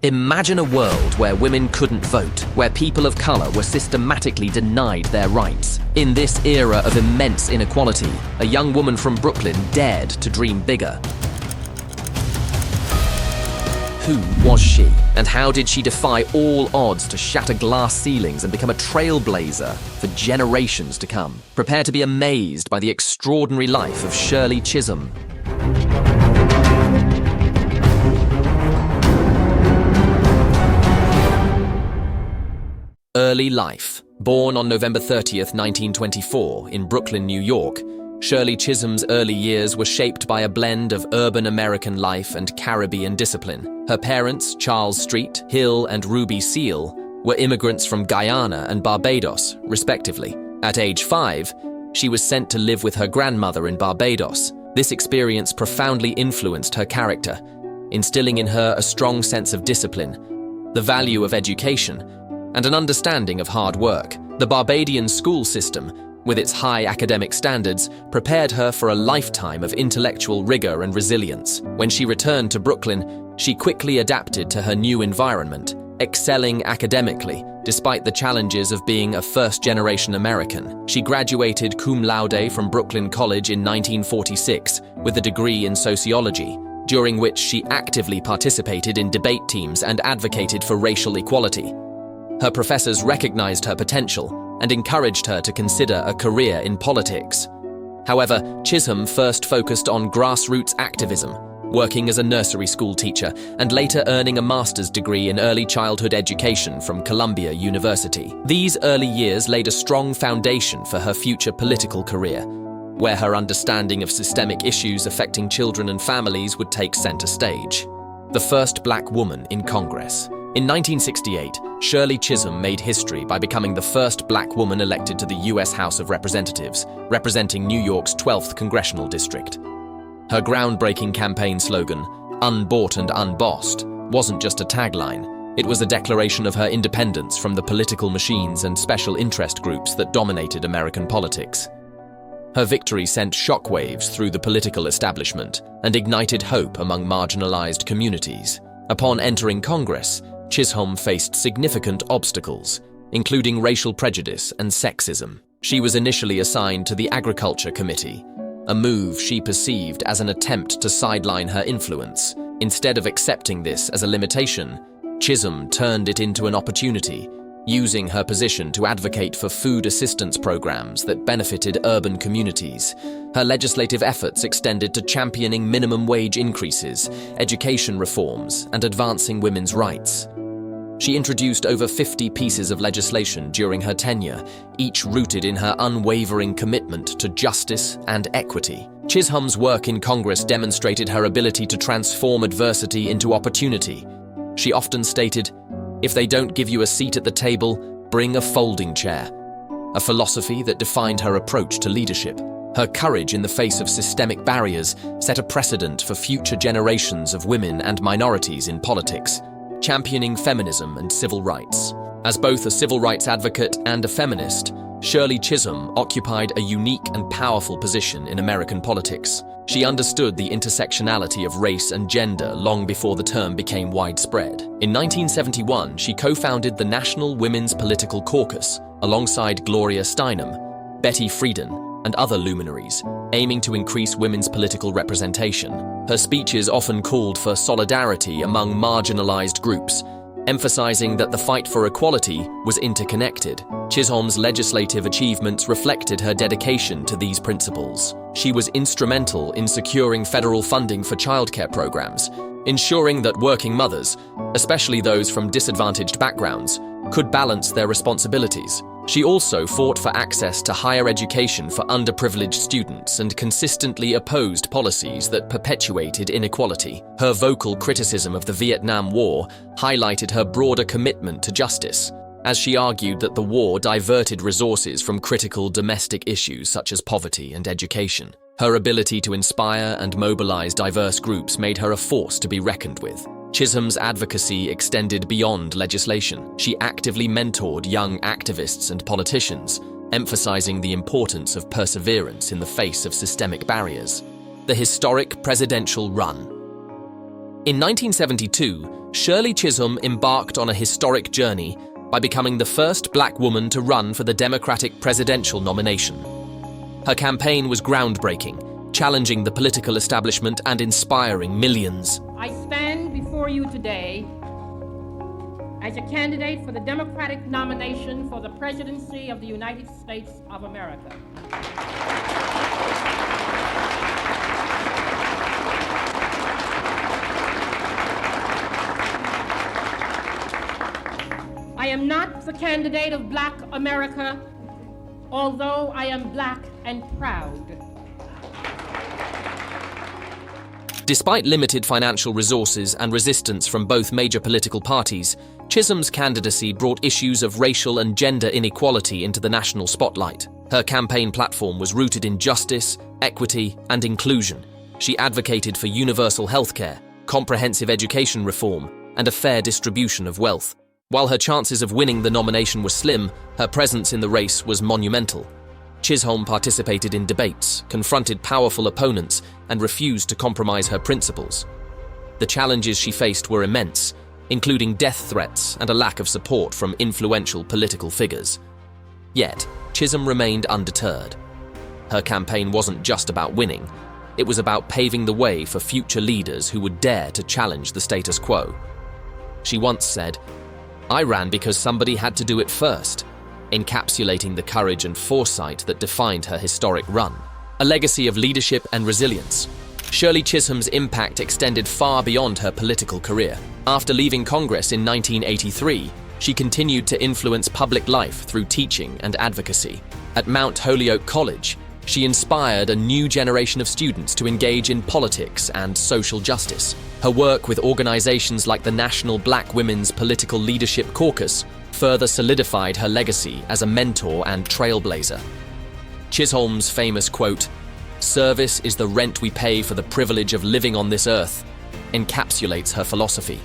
Imagine a world where women couldn't vote, where people of color were systematically denied their rights. In this era of immense inequality, a young woman from Brooklyn dared to dream bigger. Who was she, and how did she defy all odds to shatter glass ceilings and become a trailblazer for generations to come? Prepare to be amazed by the extraordinary life of Shirley Chisholm. Early life. Born on November 30th, 1924, in Brooklyn, New York, Shirley Chisholm's early years were shaped by a blend of urban American life and Caribbean discipline. Her parents, Charles Street, Hill, and Ruby Seal, were immigrants from Guyana and Barbados, respectively. At age 5, she was sent to live with her grandmother in Barbados. This experience profoundly influenced her character, instilling in her a strong sense of discipline, the value of education, and an understanding of hard work. The Barbadian school system, with its high academic standards, prepared her for a lifetime of intellectual rigor and resilience. When she returned to Brooklyn, she quickly adapted to her new environment, excelling academically despite the challenges of being a first-generation American. She graduated cum laude from Brooklyn College in 1946 with a degree in sociology, during which she actively participated in debate teams and advocated for racial equality. Her professors recognized her potential and encouraged her to consider a career in politics. However, Chisholm first focused on grassroots activism, working as a nursery school teacher and later earning a master's degree in early childhood education from Columbia University. These early years laid a strong foundation for her future political career, where her understanding of systemic issues affecting children and families would take center stage. The first black woman in Congress. In 1968, Shirley Chisholm made history by becoming the first black woman elected to the U.S. House of Representatives, representing New York's 12th congressional district. Her groundbreaking campaign slogan, "Unbought and Unbossed," wasn't just a tagline. It was a declaration of her independence from the political machines and special interest groups that dominated American politics. Her victory sent shockwaves through the political establishment and ignited hope among marginalized communities. Upon entering Congress, Chisholm faced significant obstacles, including racial prejudice and sexism. She was initially assigned to the Agriculture Committee, a move she perceived as an attempt to sideline her influence. Instead of accepting this as a limitation, Chisholm turned it into an opportunity, using her position to advocate for food assistance programs that benefited urban communities. Her legislative efforts extended to championing minimum wage increases, education reforms, and advancing women's rights. She introduced over 50 pieces of legislation during her tenure, each rooted in her unwavering commitment to justice and equity. Chisholm's work in Congress demonstrated her ability to transform adversity into opportunity. She often stated, "If they don't give you a seat at the table, bring a folding chair," a philosophy that defined her approach to leadership. Her courage in the face of systemic barriers set a precedent for future generations of women and minorities in politics, championing feminism and civil rights. As both a civil rights advocate and a feminist, Shirley Chisholm occupied a unique and powerful position in American politics. She understood the intersectionality of race and gender long before the term became widespread. In 1971, she co-founded the National Women's Political Caucus alongside Gloria Steinem, Betty Friedan, and other luminaries, aiming to increase women's political representation. Her speeches often called for solidarity among marginalized groups, emphasizing that the fight for equality was interconnected. Chisholm's legislative achievements reflected her dedication to these principles. She was instrumental in securing federal funding for childcare programs, ensuring that working mothers, especially those from disadvantaged backgrounds, could balance their responsibilities. She also fought for access to higher education for underprivileged students and consistently opposed policies that perpetuated inequality. Her vocal criticism of the Vietnam War highlighted her broader commitment to justice, as she argued that the war diverted resources from critical domestic issues such as poverty and education. Her ability to inspire and mobilize diverse groups made her a force to be reckoned with. Chisholm's advocacy extended beyond legislation. She actively mentored young activists and politicians, emphasizing the importance of perseverance in the face of systemic barriers. The historic presidential run. In 1972, Shirley Chisholm embarked on a historic journey by becoming the first black woman to run for the Democratic presidential nomination. Her campaign was groundbreaking, challenging the political establishment and inspiring millions. I stand before you today as a candidate for the Democratic nomination for the presidency of the United States of America. I am not the candidate of Black America, although I am black and proud. Despite limited financial resources and resistance from both major political parties, Chisholm's candidacy brought issues of racial and gender inequality into the national spotlight. Her campaign platform was rooted in justice, equity, and inclusion. She advocated for universal healthcare, comprehensive education reform, and a fair distribution of wealth. While her chances of winning the nomination were slim, her presence in the race was monumental. Chisholm participated in debates, confronted powerful opponents, and refused to compromise her principles. The challenges she faced were immense, including death threats and a lack of support from influential political figures. Yet, Chisholm remained undeterred. Her campaign wasn't just about winning, it was about paving the way for future leaders who would dare to challenge the status quo. She once said, "I ran because somebody had to do it first," encapsulating the courage and foresight that defined her historic run. A legacy of leadership and resilience. Shirley Chisholm's impact extended far beyond her political career. After leaving Congress in 1983, she continued to influence public life through teaching and advocacy. At Mount Holyoke College, she inspired a new generation of students to engage in politics and social justice. Her work with organizations like the National Black Women's Political Leadership Caucus further solidified her legacy as a mentor and trailblazer. Chisholm's famous quote, "Service is the rent we pay for the privilege of living on this earth," encapsulates her philosophy.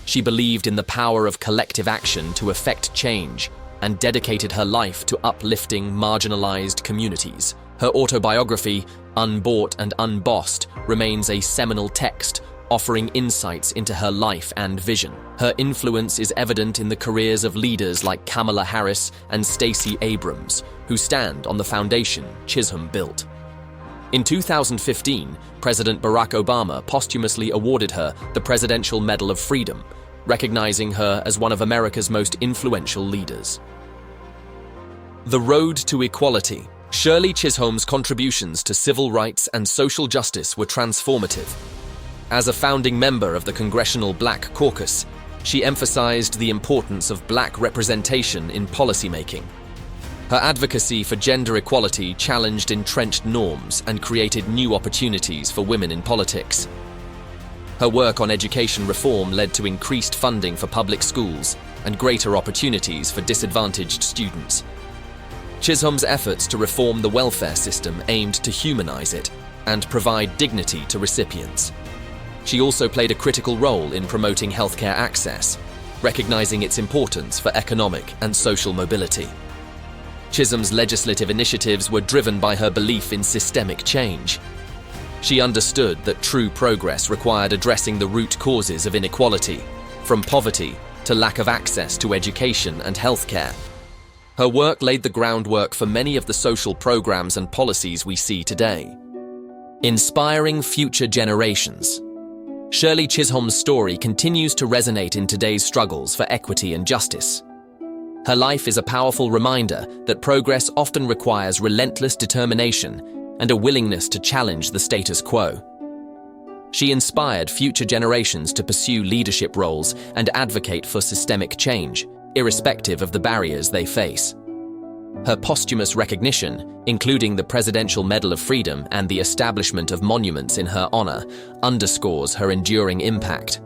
She believed in the power of collective action to effect change and dedicated her life to uplifting marginalized communities. Her autobiography, Unbought and Unbossed, remains a seminal text, offering insights into her life and vision. Her influence is evident in the careers of leaders like Kamala Harris and Stacey Abrams, who stand on the foundation Chisholm built. In 2015, President Barack Obama posthumously awarded her the Presidential Medal of Freedom, recognizing her as one of America's most influential leaders. The road to equality. Shirley Chisholm's contributions to civil rights and social justice were transformative. As a founding member of the Congressional Black Caucus, she emphasized the importance of black representation in policymaking. Her advocacy for gender equality challenged entrenched norms and created new opportunities for women in politics. Her work on education reform led to increased funding for public schools and greater opportunities for disadvantaged students. Chisholm's efforts to reform the welfare system aimed to humanize it and provide dignity to recipients. She also played a critical role in promoting healthcare access, recognizing its importance for economic and social mobility. Chisholm's legislative initiatives were driven by her belief in systemic change. She understood that true progress required addressing the root causes of inequality, from poverty to lack of access to education and healthcare. Her work laid the groundwork for many of the social programs and policies we see today. Inspiring future generations. Shirley Chisholm's story continues to resonate in today's struggles for equity and justice. Her life is a powerful reminder that progress often requires relentless determination and a willingness to challenge the status quo. She inspired future generations to pursue leadership roles and advocate for systemic change, irrespective of the barriers they face. Her posthumous recognition, including the Presidential Medal of Freedom and the establishment of monuments in her honor, underscores her enduring impact.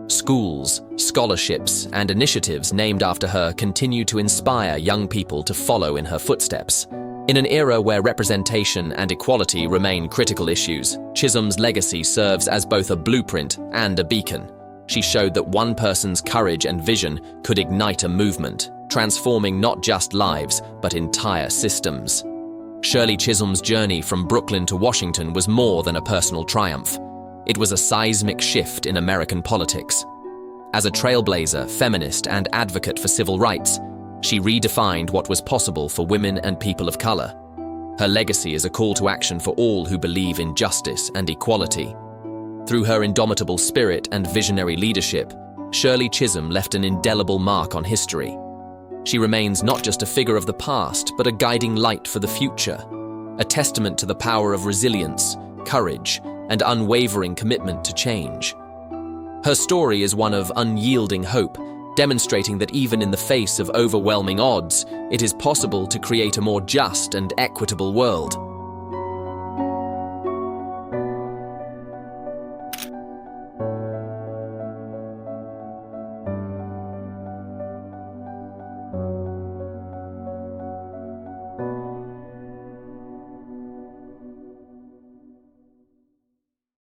Schools, scholarships, and initiatives named after her continue to inspire young people to follow in her footsteps. In an era where representation and equality remain critical issues, Chisholm's legacy serves as both a blueprint and a beacon. She showed that one person's courage and vision could ignite a movement, transforming not just lives, but entire systems. Shirley Chisholm's journey from Brooklyn to Washington was more than a personal triumph. It was a seismic shift in American politics. As a trailblazer, feminist, and advocate for civil rights, she redefined what was possible for women and people of color. Her legacy is a call to action for all who believe in justice and equality. Through her indomitable spirit and visionary leadership, Shirley Chisholm left an indelible mark on history. She remains not just a figure of the past, but a guiding light for the future, a testament to the power of resilience, courage, and unwavering commitment to change. Her story is one of unyielding hope, demonstrating that even in the face of overwhelming odds, it is possible to create a more just and equitable world.